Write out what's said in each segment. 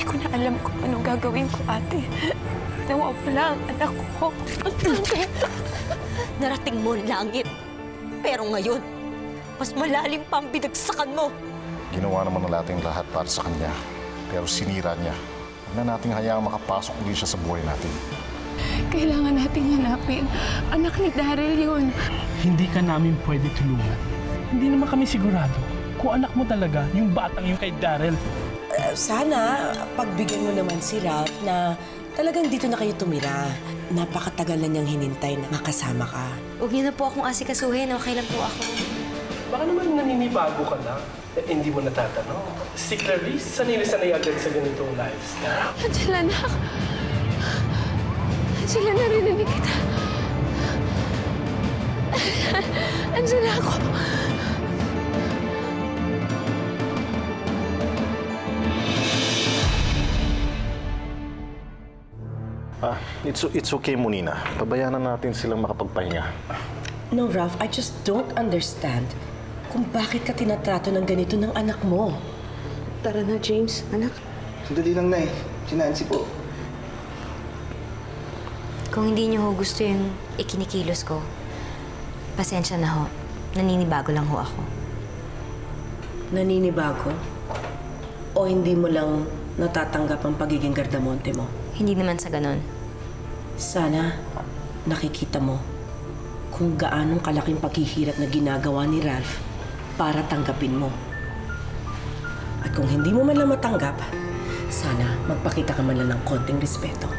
ko na alam kung anong gagawin ko, ate. Nawawala ang anak ko. Narating mo ang langit. Pero ngayon, mas malalim pa ang binagsakan mo. Ginawa naman na natin lahat para sa kanya. Pero sinira niya. Huwag na nating hayaang makapasok ulit siya sa buhay natin. Kailangan nating hanapin. Anak ni Daryl yun. Hindi ka namin pwede tulungan. Hindi naman kami sigurado kung anak mo talaga yung batang yung kay Daryl. Sana pagbigyan mo naman si Ralph na talagang dito na kayo tumira. Napakatagal na niyang hinintay na makasama ka. Huwag niyo na po akong asikasuhin. Okay lang po ako. Baka naman naninibago ka lang. Hindi mo natatanong. Si Clarice, sanay agad sa ganitong lifestyle. Angela, anak. Angela, narinig kita. Angela, ako. It's okay, Munina. Pabayaan na natin silang makapagpahinga. No, Ralph, I just don't understand kung bakit ka tinatrato ng ganito ng anak mo. Tara na, James. Anak. Sandali lang, Nay. Si Nancy po. Kung hindi niyo ho gusto yung ikinikilos ko, pasensya na ho. Naninibago lang ho ako. Naninibago? O hindi mo lang natatanggap ang pagiging gardamonte mo? Hindi naman sa ganon. Sana nakikita mo kung gaanong kalaking paghihirap na ginagawa ni Ralph para tanggapin mo. At kung hindi mo man lang matanggap, sana magpakita ka man lang ng konting respeto.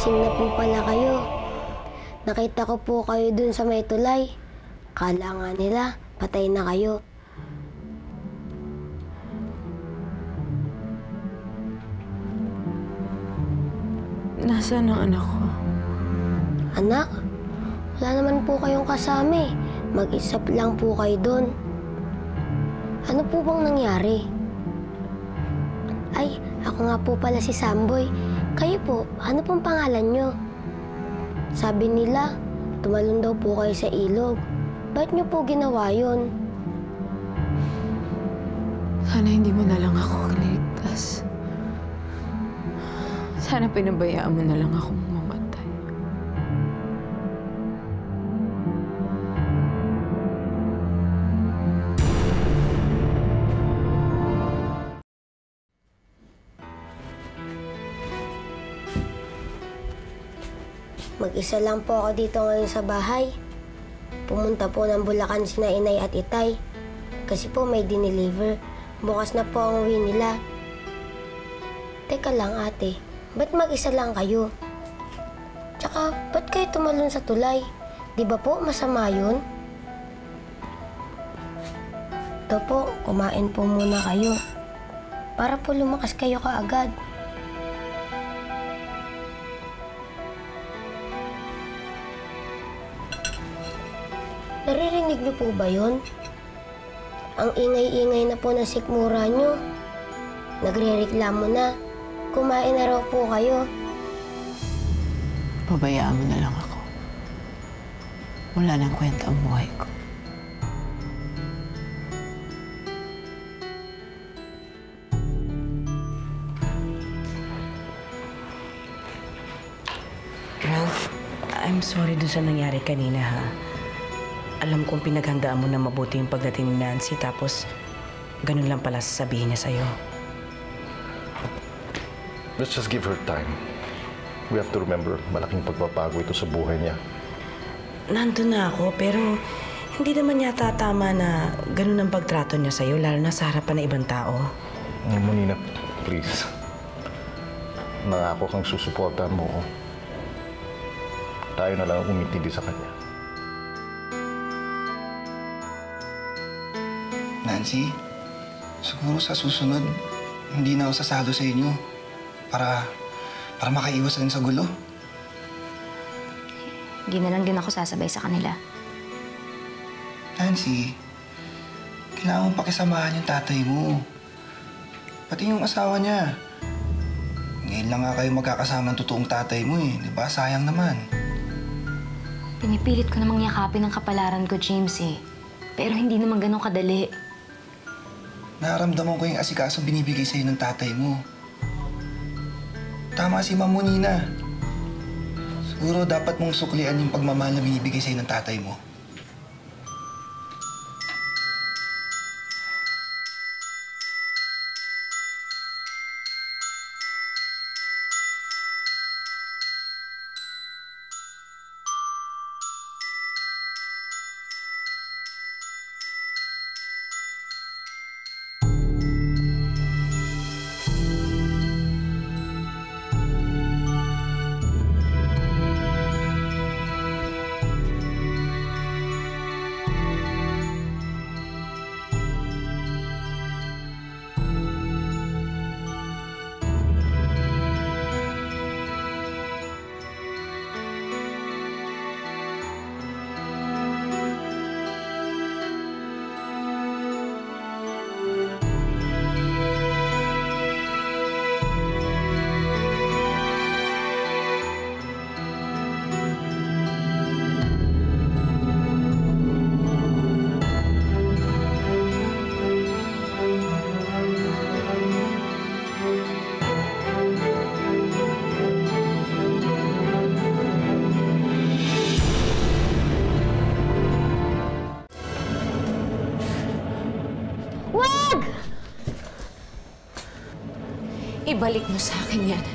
Lasing na po pala kayo. Nakita ko po kayo dun sa may tulay. Kala nga nila, patay na kayo. Nasaan ang anak ko? Anak, wala naman po kayong kasama eh. Mag-isa lang po kayo dun. Ano po bang nangyari? Ay, ako nga po pala si Samboy. Kayo po, ano pong pangalan nyo? Sabi nila, tumalon daw po kayo sa ilog. Ba't nyo po ginawa yun? Sana hindi mo na lang ako kiniligtas. Sana pinabayaan mo na lang akong mamatay. Mag-isa lang po ako dito ngayon sa bahay. Pumunta po ng Bulacan sina inay at itay. Kasi po may dineliver. Bukas na po ang uwi nila. Teka lang ate, ba't mag-isa lang kayo? Tsaka, ba't kayo tumalon sa tulay? Di ba po masama yun? Ito po, kumain po muna kayo. Para po lumakas kayo kaagad. Naririnig niyo po ba yun? Ang ingay-ingay na po ng sikmura niyo. Nagre-reklamo na. Kumain na raw po kayo. Pabayaan mo na lang ako. Wala nang kwenta ang buhay ko. Ralph, I'm sorry doon sa nangyari kanina, ha? Alam kong pinaghandaan mo na mabuti yung pagdating ni Nancy, tapos ganun lang pala sasabihin niya sa'yo. Let's just give her time. We have to remember, malaking pagbabago ito sa buhay niya. Nandun na ako, pero hindi naman yata tama na ganun ang pagtrato niya sa'yo, lalo na sa harapan ng ibang tao. Nina, please. Nangako kang susuportahan mo ko. Tayo na lang ang umintindi sa kanya. Nancy, siguro sa susunod, hindi na ako sasalo sa inyo para makaiwas din sa gulo. Hindi na lang din ako sasabay sa kanila. Nancy, kailangan mong pakisamahan yung tatay mo. Pati yung asawa niya. Ngayon lang nga kayo magkakasama ng totoong tatay mo eh. Di ba? Sayang naman. Pinipilit ko namang yakapin ang kapalaran ko, James eh. Pero hindi naman ganun kadali. Nararamdaman ko yung asikaso binibigay sa'yo ng tatay mo. Tama si Ma'am Nina. Siguro dapat mong suklian yung pagmamahal na binibigay sa'yo ng tatay mo. Ibalik mo sa akin yan.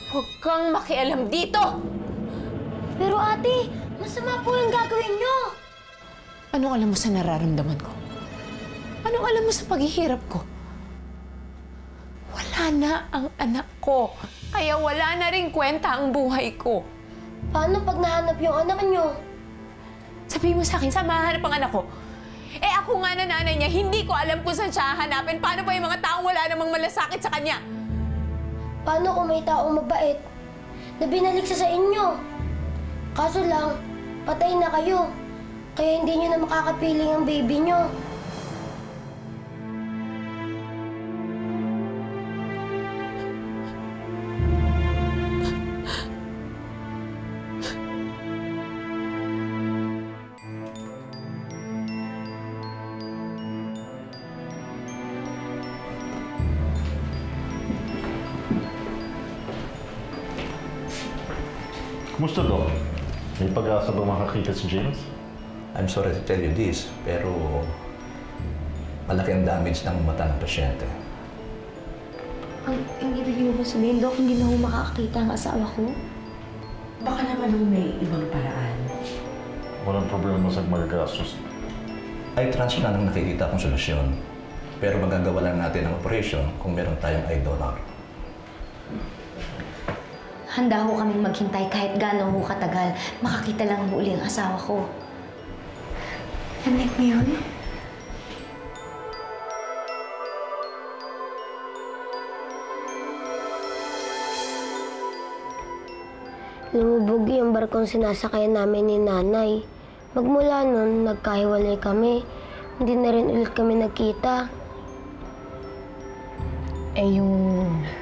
Huwag kang makialam dito! Pero ate, masama po yung gagawin niyo. Anong alam mo sa nararamdaman ko? Anong alam mo sa paghihirap ko? Wala na ang anak ko. Kaya wala na rin kwenta ang buhay ko. Paano pag nahanap yung anak niyo? Sabihin mo sa akin, saan mahanap ang anak ko? Eh ako nga na nanay niya, hindi ko alam kung saan siya hahanapin. Paano ba yung mga taong wala namang malasakit sa kanya? Paano kung may taong mabait na binalik sa inyo? Kaso lang, patay na kayo. Kaya hindi niyo na makakapiling ang baby niyo. Kumusta, Doc? May pag-asa ba makakita si James? I'm sorry to tell you this, pero malaki ang damage ng mata ng pasyente. Ang ibig niyo ba sabihin, Dok, hindi na ho makakakita ang asawa ko? Baka naman may ibang paraan. Walang problema sa magagastos. Eye transplant ang nakikita kong solusyon. Pero magagawa lang natin ang operation kung meron tayong eye donor. Handa ho kaming maghintay kahit gaano ho katagal. Makakita lang ho uli ang asawa ko. Narinig mo yun? Lumubog yung barkong sinasakayan namin ni nanay. Magmula nun, nagkahiwalay kami. Hindi na rin ulit kami nagkita. Eh, yung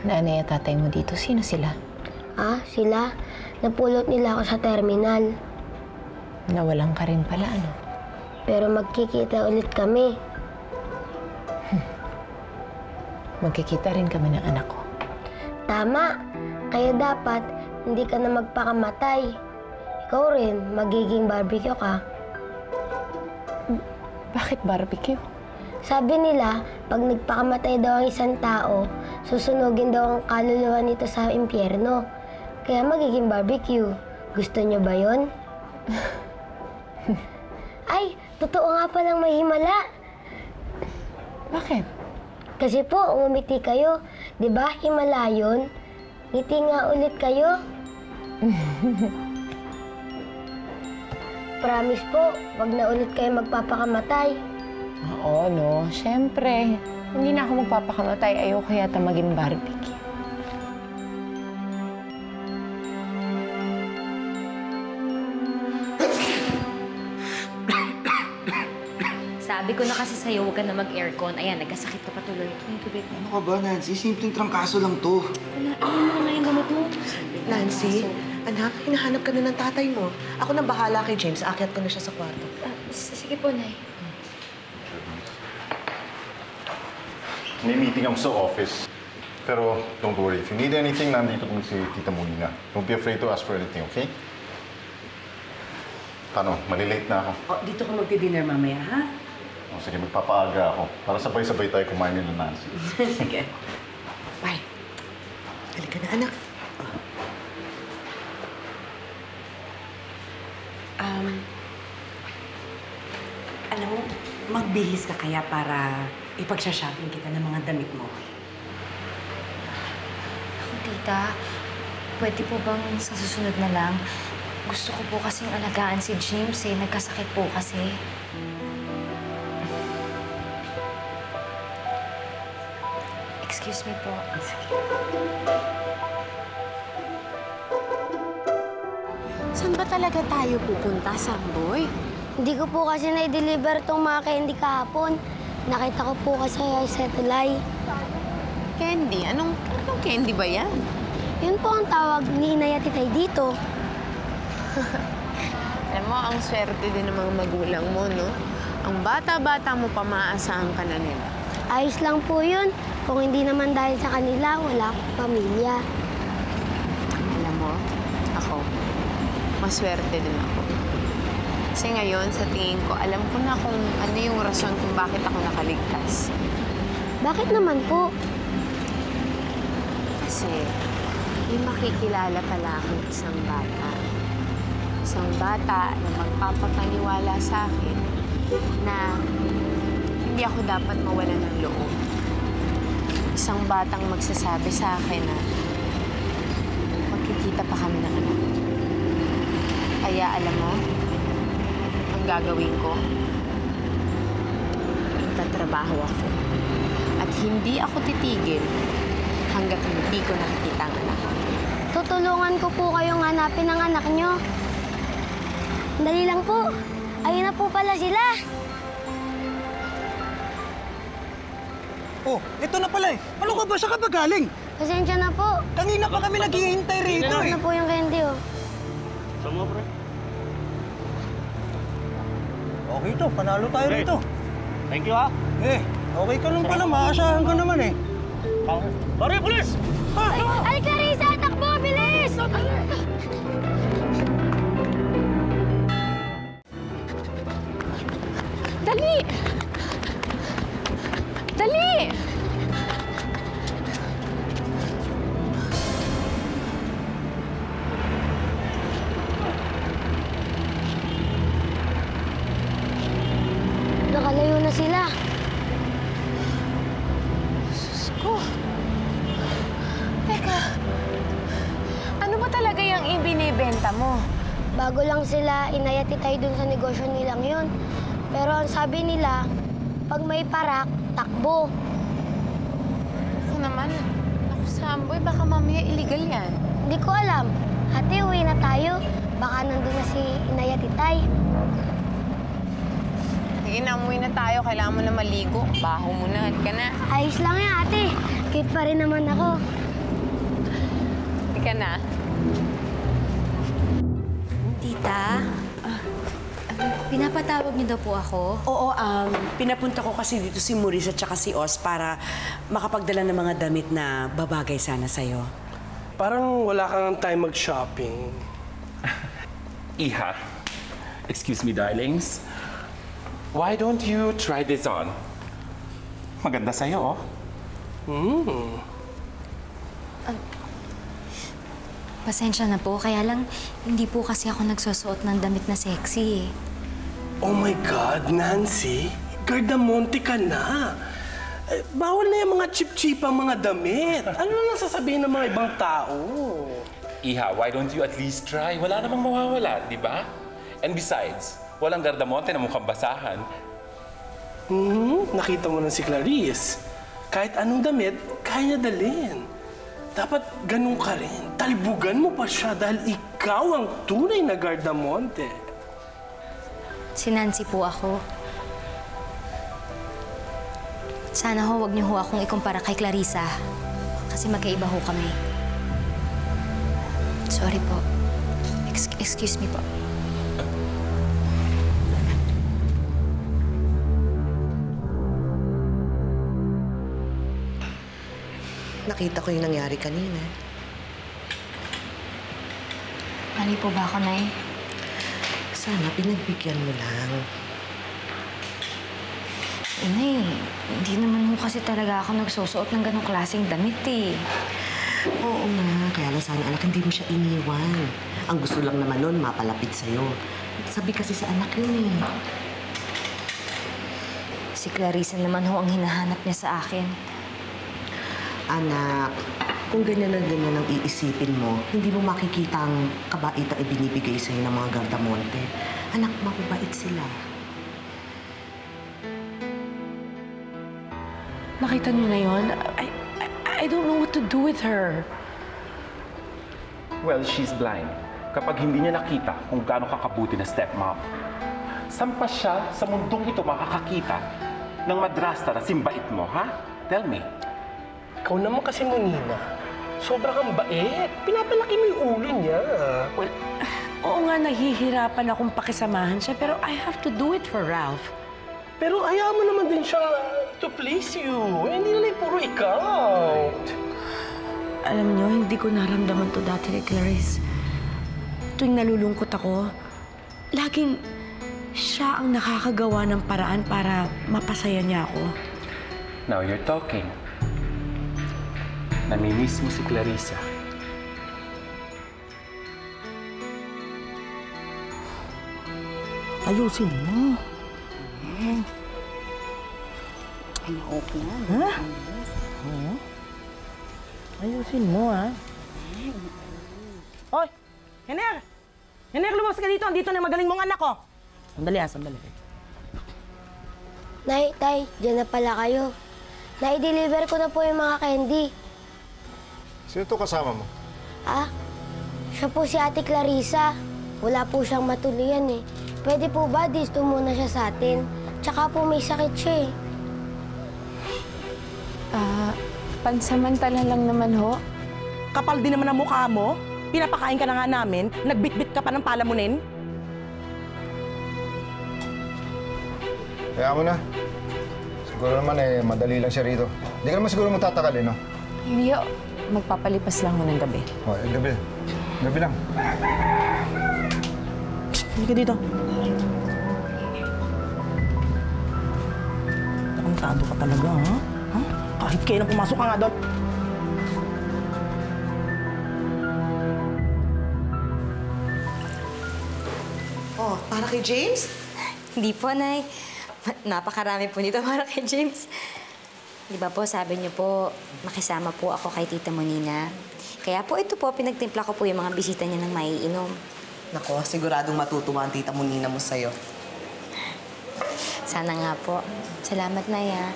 nanay at tatay mo dito, sino sila? Ah, sila? Napulot nila ako sa terminal. Nawalan ka rin pala, ano? Pero magkikita ulit kami. Magkikita rin kami ng anak ko. Tama. Kaya dapat, hindi ka na magpakamatay. Ikaw rin, magiging barbecue ka. Bakit barbecue? Sabi nila, pag nagpakamatay daw ang isang tao, susunugin daw ang kaluluwa nito sa impyerno. Kaya magiging barbecue. Gusto niyo ba yon? Ay, totoo nga palang may himala. Bakit? Kasi po, umiti kayo. Di ba, himala yun? Ngiti nga ulit kayo. Promise po, wag na ulit kayo magpapakamatay. Oo, no. Siyempre. Hindi na ako magpapakamatay. Ayoko yata maging barbecue. Sabi ko na kasi sa'yo, huwag ka na mag-aircon. Ayan, nagkasakit ka pa tuloy. Ito yung tubig mo. Ano ka ba, Nancy? Simpleng trangkaso lang to. Wala, ilan mo na nga yung gamot mo. Nancy, anak, hinahanap ka na ng tatay mo. Ako nang bahala kay James. Aakyat ko na siya sa kwarto. Sige po, Nay. May meeting ako sa office. Pero don't worry, if you need anything, nandito kami si Tita Molina. Don't be afraid to ask for anything, okay? Paano? Malilate na ako. O, dito ka magdi-dinner mamaya, ha? O, sige, magpapaaga ako. Para sabay-sabay tayo kumain nila Nancy. Sige. Bye. Halika na, anak. Alam mo, magbihis ka kaya para ipagsha-shopping kita ng mga damit mo. Tita, pwede po bang sa susunod na lang? Gusto ko po kasing alagaan si James eh. Nagkasakit po kasi. Excuse me po. Saan ba talaga tayo pupunta, Samboy? Hindi ko po kasi na-deliver tong mga candy kahapon. Nakita ko po kasi sa tulay. Candy? Anong candy ba yan? Yun po ang tawag ni Inay at Itay dito. Alam mo, ang swerte din ng mga magulang mo, no? Ang bata-bata mo pa, maaasahan ka na nila. Ayos lang po yun. Kung hindi naman dahil sa kanila, wala akong pamilya. Alam mo, ako, maswerte din ako. Kasi ngayon, sa tingin ko, alam ko na kung ano yung rason kung bakit ako nakaligtas. Bakit naman po? Kasi, may makikilala pala akong isang bata. Isang bata na magpapapaniwala sa akin na hindi ako dapat mawalan ng loob. Isang batang magsasabi sa akin na magkikita pa kami ng anak. Kaya alam mo, ang gagawin ko, tatrabaho ako. At hindi ako titigil hanggat hindi ko nakikita ang anak ko. Tutulungan ko po kayong hanapin ang anak nyo. Dali lang po. Ayun na po pala sila. Oh, ito na pala eh. Ano ka ba? Saan ka ba galing? Pasensya na po. Kanina pa kami naghihintay rito Ito eh. na po yung candy, oh. Sama, pre. Okay to, panalo tayo rito. Thank you, ha? Eh, okay ka lang pala. Maasahan ka naman eh. Pare, pulis! Ay, Clarissa! Takbo! Bilis! Dali! Dali! tita mo? Bago lang sila inay at itay dun sa negosyo nilang yun. Pero ang sabi nila, pag may parak, takbo. Ako naman, ako Samboy, baka mamaya illegal yan. Hindi ko alam. Ate, uwi na tayo. Baka nandun na si inay at itay. Sige na, umuwi na tayo. Kailangan mo na maligo. Baho mo na. Halika na. Ayos lang yan, ate. Cute pa rin naman ako. Halika na. Tita, pinapatawag niyo daw po ako? Oo, pinapunta ko kasi dito si Maurice at saka si Oz para makapagdala ng mga damit na babagay sana sa'yo. Parang wala kang time mag-shopping. Iha, excuse me, darlings. Why don't you try this on? Maganda sa'yo, oh. Pasensya na po, kaya lang hindi po kasi ako nagsusuot ng damit na sexy eh. Oh my God, Nancy. Gardamonte ka na. Bawal na yung mga chip-chip ang mga damit. Ano na sasabihin ng mga ibang tao? Iha, why don't you at least try? Wala namang mawawala, di ba? And besides, walang gardamonte na mukhang basahan. Nakita mo na si Clarice. Kahit anong damit, kaya niya dalhin. Dapat ganun ka rin. Talbugan mo pa siya dahil ikaw ang tunay na gardamonte. Si Nancy po ako. Sana ho, wag niyo ho akong ikumpara kay Clarissa. Kasi magkaiba ho kami. Sorry po. Excuse me po. Nakita ko yung nangyari kanina. Mali po ba ako, Nay? Sana pinagbigyan mo lang. Nay, hindi naman ho kasi talaga ako nagsusuot ng ganong klaseng damit eh. Oo nga, kaya lang sana anak, hindi mo siya iniwan. Ang gusto lang naman nun, mapalapit sa'yo. Sabi kasi sa anak yun eh. Si Clarissa naman ho ang hinahanap niya sa akin. Anak, kung ganyan na ganyan ang iisipin mo, hindi mo makikita ang kabait na ibinibigay sa'yo ng mga gardamonte. Anak, mababait sila. Nakita niyo na yun? I don't know what to do with her. Well, she's blind. Kapag hindi niya nakita kung gaano kakabuti na stepmom, saan pa siya sa mundong ito makakakita ng madrasta na simbait mo, ha? Tell me. Ikaw naman kasi, Monina. Sobra kang bait. Pinapalaki mo yung ulo niya. Well, oo nga, nahihirapan akong pakisamahan siya, pero I have to do it for Ralph. Pero hayaan mo naman din siya to please you. Hindi na lang puro ikaw. Alam niyo, hindi ko naramdaman to dati kay Clarice. Tuwing nalulungkot ako, laging siya ang nakakagawa ng paraan para mapasaya niya ako. Now you're talking. Namimiss mo si Clarissa. Ayusin mo. Okay na. Ha? Ayusin mo, ha? Hoy! Hener! Hener, lumabas ka dito. Andito na magaling mong anak ko. Sandali, sandali. Nay, tay, dyan na pala kayo. Nai-deliver ko na po yung mga candy. Sino to kasama mo? Ah, siya po si Ate Clarissa. Wala po siyang matuloyan eh. Pwede po ba dito muna siya sa atin? Tsaka po may sakit siya eh. Pansamantala lang naman ho. Kapal din naman ang mukha mo. Pinapakain ka na nga namin. Nagbitbit ka pa ng palamunin. Kaya mo na. Siguro naman madali lang siya rito. Hindi ka naman siguro magtatakal no? Hindi ho. Magpapalipas lang ho ng gabi. O, gabi. Gabi lang. Hindi ka dito. Nakantado ka talaga, ha? Ha? Kahit kailan pumasok ka nga doon. Oh, para kay James? Hindi po, Nay. Napakarami po nito para kay James. Di ba po, sabi niyo po, makisama po ako kay Tita Monina. Kaya po ito po, pinagtimpla ko po yung mga bisita niya ng maiinom. Nako, siguradong matutuwa ang tita mo, Nina mo sa'yo. Sana nga po. Salamat, Nay, ah.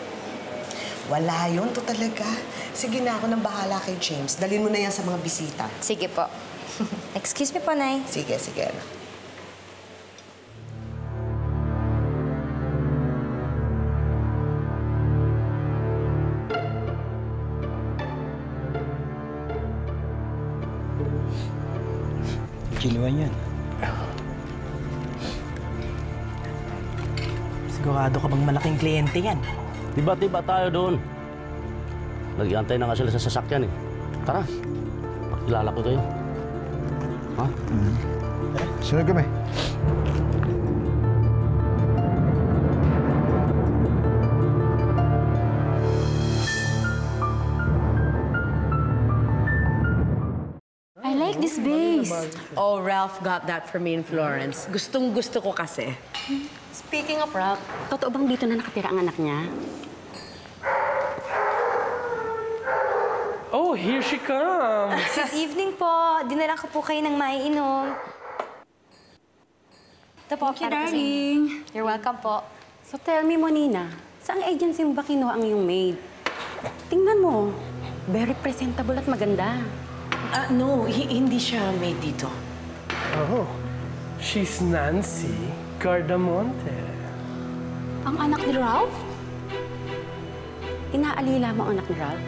Wala yun, to talaga. Sige na, ako nang bahala kay James. Dalhin mo na yan sa mga bisita. Sige po. Excuse me po, Nay. Sige, sige, anak. Kinuha yan. Sigurado ka bang malaking kliyente yan? Diba tayo doon? Nag-iantay na nga sila sa sasakyan eh. Tara, pakilala ko kayo. Ha? Sunod kami. I like this vase. Oh, Ralph got that for me in Florence. Gustong-gusto ko kasi. Speaking of Ralph, totoo bang dito na nakatira ang anak niya? Oh, here she comes. Good evening po. Dinalan ko po kayo ng maiinom. Ito po, Thank you, para po sa darling. inyo. You're welcome po. So tell me, Monina, saang agency mo ba kinuha ang iyong maid? Tingnan mo, very presentable at maganda. No, hindi siya made dito. Oh, she's Nancy Gardamonte. Ang anak ni Ralph? Inaalila mo ang anak ni Ralph?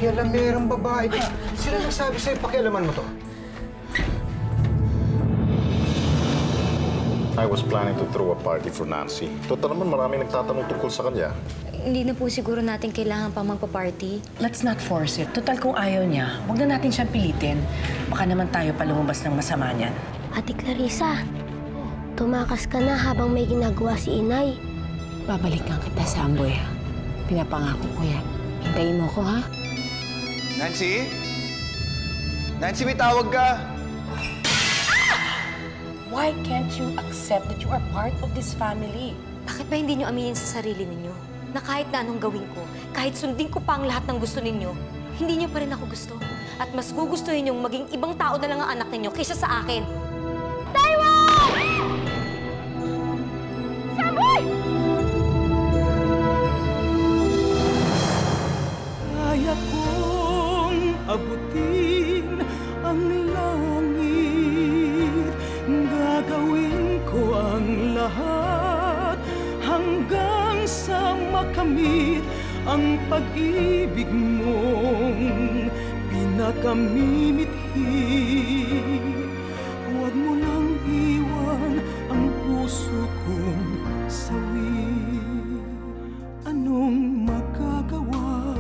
Kialamerang babae ka. Sino nagsabi sa'yo pakialaman mo to? I was planning to throw a party for Nancy. Total naman maraming nagtatanong tungkol sa kanya. Hindi na po siguro natin kailangan pang magpa-party. Let's not force it. Total kung ayaw niya, huwag na natin siyang pilitin. Baka naman tayo pa lumabas ng masama niyan. Ate Clarissa, tumakas ka na habang may ginagawa si Inay. Babalikan kita sa Amboy. Pinapangako ko yan. Hintayin mo ko, ha? Nancy? Nancy, may tawag ka! Why can't you accept that you are part of this family? Bakit ba hindi nyo aminin sa sarili ninyo na kahit na anong gawin ko, kahit sundin ko pa ang lahat ng gusto ninyo, hindi nyo pa rin ako gusto. At mas gugustuhin nyong maging ibang tao na lang ang anak ninyo kaysa sa akin. Taiwan! Saboy! Kaya kong abutin ang langit, gagawin ko ang lahat hanggang sa makamit ang pag-ibig mong pinakamimithi. Huwag mo nang iwan ang puso kong sawi. Anong magagawa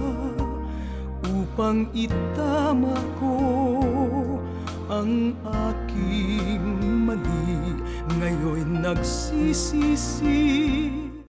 upang itama ko ang aking mali? Ngayon'y nagsisisi